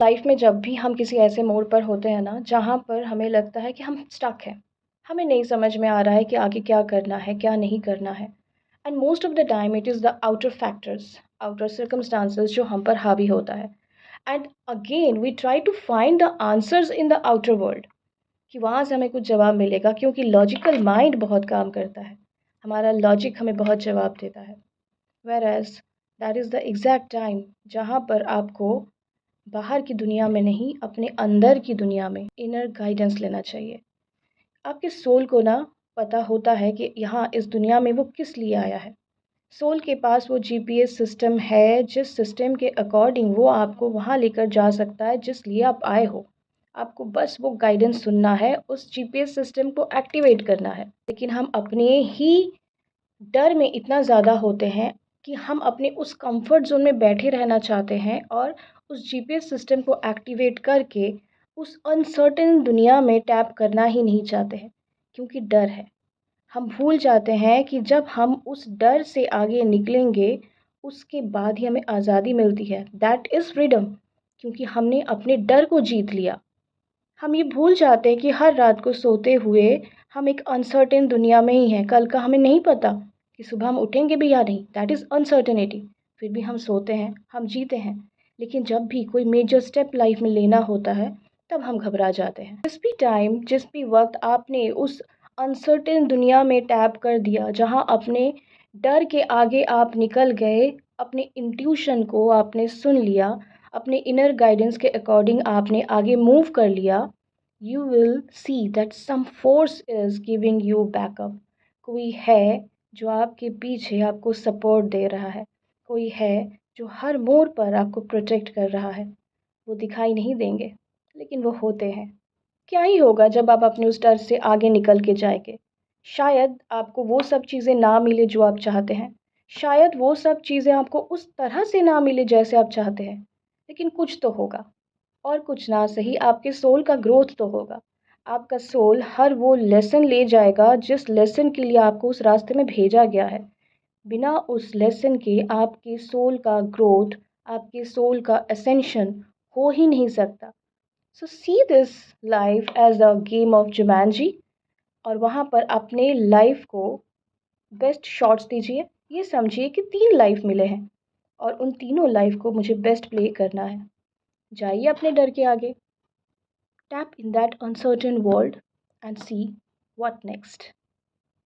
Life में जब भी हम किसी ऐसे मोड़ पर होते हैं ना, जहाँ पर हमें लगता है कि हम स्टक हैं, हमें नहीं समझ में आ रहा है कि आगे क्या करना है, क्या नहीं करना है। And most of the time it is the outer factors, outer circumstances जो हम पर हावी होता है। And again we try to find the answers in the outer world, कि वहाँ से हमें कुछ जवाब मिलेगा, क्योंकि लॉजिकल माइंड बहुत काम करता है। हमारा लॉजिक हमें बहुत जवाब देता है। Whereas that is the exact time जहाँ पर आपको बाहर की दुनिया में नहीं, अपने अंदर की दुनिया में इनर गाइडेंस लेना चाहिए। आपके सोल को ना पता होता है कि यहाँ इस दुनिया में वो किस लिए आया है। सोल के पास वो जीपीएस सिस्टम है, जिस सिस्टम के अकॉर्डिंग वो आपको वहाँ लेकर जा सकता है जिस लिए आप आए हो। आपको बस वो गाइडेंस सुनना है, उस जीपीएस सिस्टम को एक्टिवेट करना है। लेकिन हम अपने ही डर में इतना ज़्यादा होते हैं कि हम अपने उस कंफर्ट जोन में बैठे रहना चाहते हैं, और उस जीपीएस सिस्टम को एक्टिवेट करके उस अनसर्टेन दुनिया में टैप करना ही नहीं चाहते हैं, क्योंकि डर है। हम भूल जाते हैं कि जब हम उस डर से आगे निकलेंगे, उसके बाद ही हमें आज़ादी मिलती है। दैट इज़ फ्रीडम, क्योंकि हमने अपने डर को जीत लिया। हम ये भूल जाते हैं कि हर रात को सोते हुए हम एक अनसर्टेन दुनिया में ही हैं। कल का हमें नहीं पता कि सुबह हम उठेंगे भी या नहीं, दैट इज़ अनसर्टेनिटी। फिर भी हम सोते हैं, हम जीते हैं। लेकिन जब भी कोई मेजर स्टेप लाइफ में लेना होता है, तब हम घबरा जाते हैं। जिस भी टाइम, जिस भी वक्त आपने उस अनसर्टेन दुनिया में टैप कर दिया, जहाँ अपने डर के आगे आप निकल गए, अपने इंट्यूशन को आपने सुन लिया, अपने इनर गाइडेंस के अकॉर्डिंग आपने आगे मूव कर लिया, you will see that some force is giving you backup। कोई है जो आपके पीछे आपको सपोर्ट दे रहा है, कोई है जो हर मोड़ पर आपको प्रोटेक्ट कर रहा है। वो दिखाई नहीं देंगे, लेकिन वो होते हैं। क्या ही होगा जब आप अपने उस डर से आगे निकल के जाएंगे। शायद आपको वो सब चीज़ें ना मिले जो आप चाहते हैं, शायद वो सब चीज़ें आपको उस तरह से ना मिले जैसे आप चाहते हैं, लेकिन कुछ तो होगा। और कुछ ना सही, आपके सोल का ग्रोथ तो होगा। आपका सोल हर वो लेसन ले जाएगा जिस लेसन के लिए आपको उस रास्ते में भेजा गया है। बिना उस लेसन के आपके सोल का ग्रोथ, आपके सोल का असेंशन हो ही नहीं सकता। So see this life as a game of Jumanji, और वहाँ पर अपने लाइफ को बेस्ट शॉट्स दीजिए। ये समझिए कि 3 लाइफ मिले हैं, और उन तीनों लाइफ को मुझे बेस्ट प्ले करना है। जाइए अपने डर के आगे, tap in that uncertain world and see what next.